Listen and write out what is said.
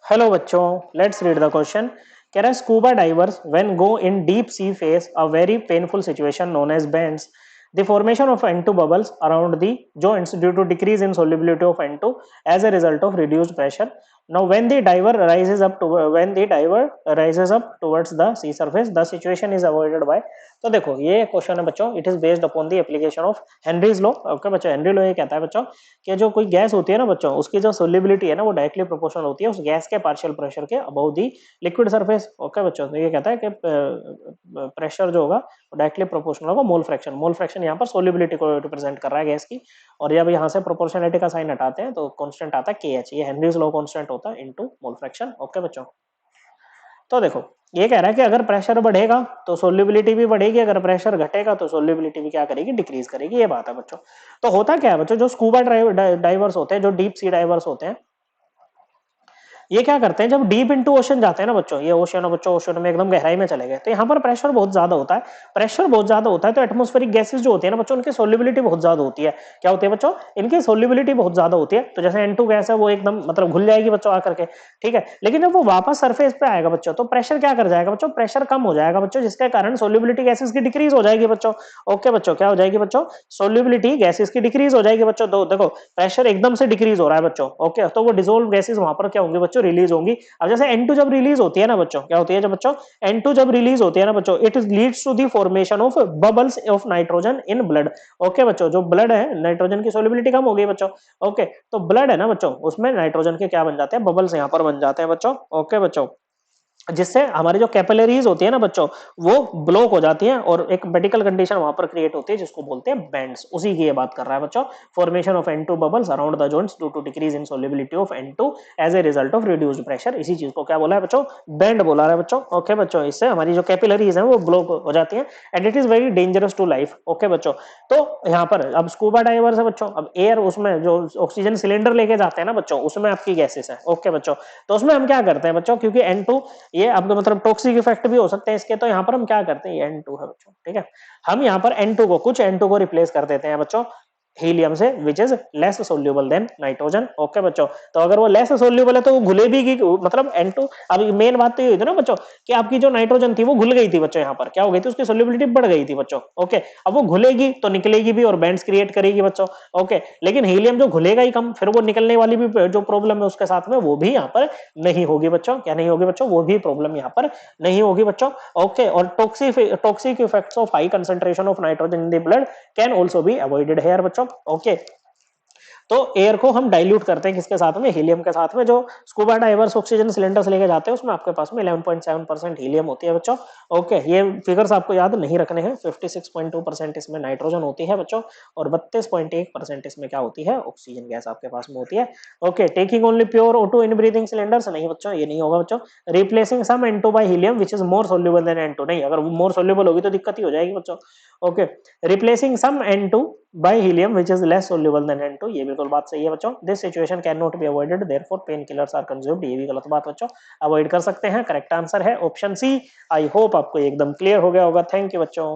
Hello बच्चों, let's read the question. कह रहा है scuba divers when go in deep sea face a very painful situation known as bends the formation of N2 bubbles around the joints due to decrease in solubility of N2 as a result of reduced pressure. Now when the diver rises up towards the sea surface, the situation is avoided by। तो देखो ये question है बच्चों, it is based upon the application of Henry's law. Okay बच्चों, Henry law ये कहता है बच्चों कि जो कोई गैस होती है ना बच्चों, उसकी जो सोल्युबिलिटी है ना वो डायरेक्टली प्रोपोर्शनल होती है उस गैस के पार्शियल प्रेशर के अबव दी लिक्विड सरफेस। ओके बच्चों, तो ये कहता है कि प्रेशर जो होगा वो डायरेक्टली प्रोपोर्शनल होगा मोल फ्रैक्शन यहाँ पर सोल्युबिलिटी को रिप्रेजेंट कर रहा है गैस की। और जब यहाँ से प्रोपोर्शनलिटी का साइन हटाते हैं तो कांस्टेंट आता है के एच, ये हेनरीज लॉ कांस्टेंट होता है इनटू मोल फ्रैक्शन। ओके बच्चों, तो देखो ये कह रहा है कि अगर प्रेशर बढ़ेगा तो सोल्युबिलिटी भी बढ़ेगी, अगर प्रेशर घटेगा तो सोल्युबिलिटी भी क्या करेगी, डिक्रीज करेगी। ये बात है बच्चों। तो होता क्या है बच्चों, जो स्कूबा डाइवर्स होते हैं, जो डीप सी डाइवर्स होते हैं, ये क्या करते हैं जब डीप इनटू ओशन जाते हैं ना बच्चों, ये ओशन है बच्चों, ओशन में एकदम गहराई में चले गए तो यहाँ पर प्रेशर बहुत ज्यादा होता है। प्रेशर बहुत ज्यादा होता है तो एटमॉस्फेरिक गैसेस जो होती है ना बच्चों, उनकी सोल्युबिलिटी बहुत ज्यादा होती है। क्या होती है बच्चों, इनकी सोल्युबिलिटी बहुत ज्यादा होती है। तो जैसे N2 गैस है वो एकदम मतलब घुल जाएगी बच्चों आकर के, ठीक है। लेकिन जब वो वापस सरफेस पे आएगा बच्चों तो प्रेशर क्या कर जाएगा बच्चों, प्रेशर कम हो जाएगा बच्चों, जिसके कारण सोल्युबिलिटी गैसेस की डिक्रीज हो जाएगी बच्चों। ओके बच्चों, क्या हो जाएगी बच्चों, सोल्युबिलिटी गैसेस की डिक्रीज हो जाएगी बच्चों। तो देखो प्रेशर एकदम से डिक्रीज हो रहा है बच्चों, ओके, तो वो डिसोल्व गैसेस वहां पर क्या होंगी बच्चों, रिलीज होंगी। अब जैसे N2 जब रिलीज होती है ना बच्चों, क्या होती है जब बच्चों N2 जब रिलीज होती है ना बच्चों, it leads to the formation of bubbles of nitrogen in blood. Okay बच्चों, जो ब्लड है नाइट्रोजन की सोल्युबिलिटी कम हो गई बच्चों। ओके, तो ब्लड है ना बच्चों, उसमें नाइट्रोजन के क्या बन जाते हैं, बबल्स यहाँ पर बन जाते हैं बच्चों। ओके बच्चों, जिससे हमारी जो कैपिलरीज होती है ना बच्चों वो ब्लॉक हो जाती हैं और एक मेडिकल कंडीशन वहां पर क्रिएट होती है जिसको बोलते हैं बैंड्स। उसी की ये बात कर रहा है बच्चों, formation of N2 bubbles around the joints due to decrease in solubility of N2 as a result of reduced pressure. इसी चीज को क्या बोला है बच्चों, बैंड बोला है बच्चों। ओके बच्चों, इससे हमारी जो कैपिलरीज हैं वो ब्लॉक हो जाती हैं and it is very dangerous to life. Okay बच्चों, तो यहाँ पर अब स्कूबा डाइवर्स है बच्चों, अब एयर उसमें जो ऑक्सीजन सिलेंडर लेके जाते हैं ना बच्चों, उसमें आपकी गैसेस है। ओके बच्चों, तो उसमें हम क्या करते हैं बच्चों, क्योंकि N2 ये आपका मतलब टॉक्सिक इफेक्ट भी हो सकते हैं इसके, तो यहाँ पर हम क्या करते हैं, N2 है बच्चों, ठीक है, हम यहाँ पर कुछ N2 को रिप्लेस कर देते हैं बच्चों हीलियम से, which is less soluble than nitrogen. Okay बच्चों, तो अगर वो लेस सोल्यूबल है तो वो घुले भी मतलब N2। अब मेन बात तो ये हुई थी ना बच्चों कि आपकी जो नाइट्रोजन थी वो घुल गई थी बच्चों, यहाँ पर क्या हो गई थी, उसकी सोल्यूबिलिटी बढ़ गई थी बच्चों। ओके, अब वो घुलेगी तो निकलेगी भी और बैंड्स क्रिएट करेगी बच्चों। ओके, लेकिन हीलियम जो घुलेगा ही कम, फिर वो निकलने वाली भी जो प्रॉब्लम है उसके साथ में वो भी यहाँ पर नहीं होगी बच्चों। क्या नहीं होगी बच्चों, वो भी प्रॉब्लम यहाँ पर नहीं होगी बच्चों। ओके, और toxic effects of high concentration of nitrogen in the blood can also be avoided here बच्चों। ओके, तो एयर को हम डाइल्यूट करते हैं किसके साथ में, हीलियम के साथ में। जो स्कूबा डाइवर्स ऑक्सीजन सिलेंडर्स लेके जाते हैं उसमें आपके पास में 11.7% हीलियम होती है बच्चों। ओके, ये फिगर्स आपको याद नहीं रखने हैं। 56.2% इसमें नाइट्रोजन होती है बच्चों और 32.1% इसमें क्या होती है, ऑक्सीजन गैस आपके पास में होती है। Okay, taking only pure O2 in breathing cylinders, नहीं बच्चों ये नहीं होगा बच्चों। Replacing some N2 by helium which is more soluble than N2, नहीं, अगर मोर सोल्यूबल होगी तो दिक्कत ही हो जाएगी बच्चों। Okay, replacing some N2 by helium which is less soluble than N2, ये बिल्कुल बात सही है बच्चों। This situation can not be avoided therefore pain killers are consumed, ये भी गलत बात बच्चों, अवॉइड कर सकते हैं। करेक्ट आंसर है ऑप्शन सी। आई होप आपको एकदम क्लियर हो गया होगा। थैंक यू बच्चों।